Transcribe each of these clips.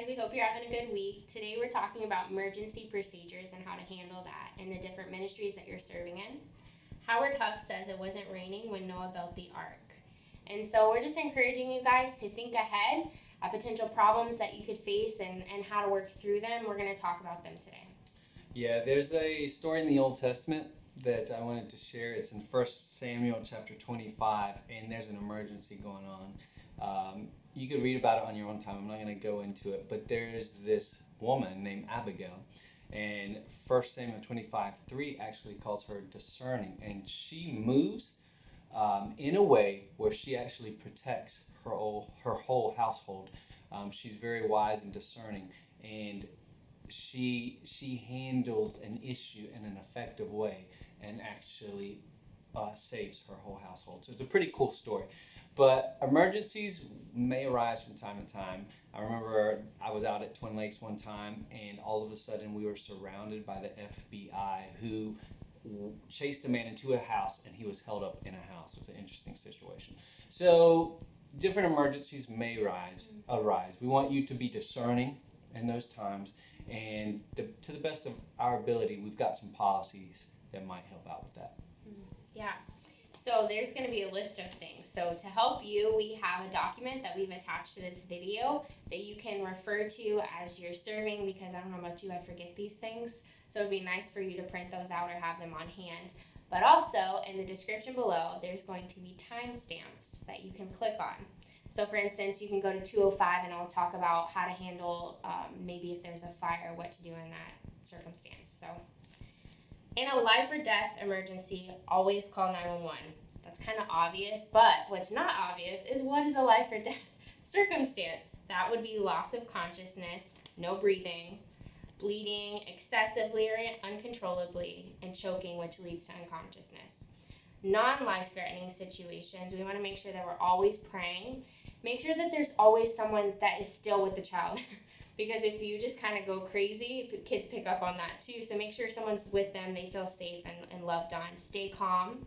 guys, we hope you're having a good week. Today we're talking about emergency procedures and how to handle that in the different ministries that you're serving in. Howard Huff says it wasn't raining when Noah built the ark. And so we're just encouraging you guys to think ahead at potential problems that you could face and how to work through them. We're going to talk about them today. Yeah, there's a story in the Old Testament that I wanted to share. It's in 1 Samuel chapter 25, and there's an emergency going on. You could read about it on your own time. I'm not going to go into it, but there's this woman named Abigail, and 1 Samuel 25:3 actually calls her discerning, and she moves in a way where she actually protects her whole household. She's very wise and discerning, and she handles an issue in an effective way and actually saves her whole household. So it's a pretty cool story. But emergencies may arise from time to time. I remember I was out at Twin Lakes one time, and all of a sudden we were surrounded by the FBI, who chased a man into a house, and he was held up in a house. It was an interesting situation. So different emergencies may arise. We want you to be discerning in those times, and to the best of our ability, we've got some policies that might help out with that. Yeah. So there's going to be a list of things. So to help you, we have a document that we've attached to this video that you can refer to as you're serving, because I don't know about you, I forget these things. So it'd be nice for you to print those out or have them on hand. But also, in the description below, there's going to be timestamps that you can click on. So for instance, you can go to 2:05 and I'll talk about how to handle maybe if there's a fire, what to do in that circumstance. So in a life or death emergency, always call 911. That's kind of obvious, but what's not obvious is what is a life or death circumstance. That would be loss of consciousness, no breathing, bleeding excessively or uncontrollably, and choking, which leads to unconsciousness. Non-life-threatening situations, we want to make sure that we're always praying. Make sure that there's always someone that is still with the child. Because if you just kind of go crazy, kids pick up on that too. So make sure someone's with them, they feel safe and loved on. Stay calm.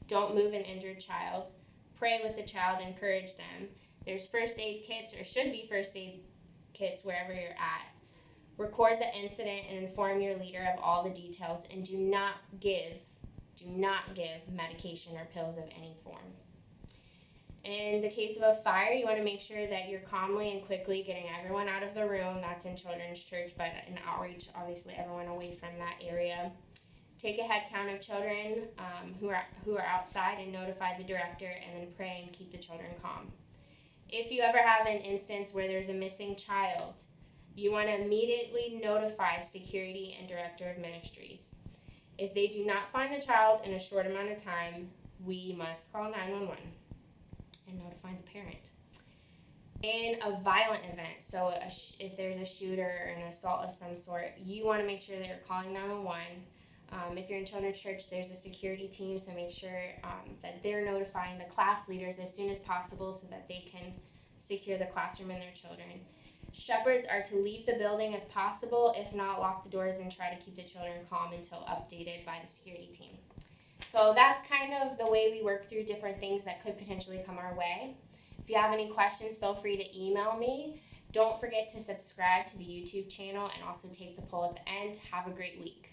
Don't move an injured child. Pray with the child, encourage them. There's first aid kits, or should be first aid kits wherever you're at. Record the incident and inform your leader of all the details, and do not give medication or pills of any form. In the case of a fire, you want to make sure that you're calmly and quickly getting everyone out of the room. That's in children's church, but in outreach, obviously everyone away from that area. Take a head count of children who are outside and notify the director, and then pray and keep the children calm. If you ever have an instance where there's a missing child, you want to immediately notify security and director of ministries. If they do not find the child in a short amount of time, we must call 911 and notify the parent. In a violent event, so if there's a shooter or an assault of some sort, you want to make sure that you're calling 911. If you're in children's church, there's a security team, so make sure that they're notifying the class leaders as soon as possible so that they can secure the classroom and their children. Shepherds are to leave the building if possible. If not, lock the doors and try to keep the children calm until updated by the security team. So that's kind of the way we work through different things that could potentially come our way. If you have any questions, feel free to email me. Don't forget to subscribe to the YouTube channel and also take the poll at the end. Have a great week.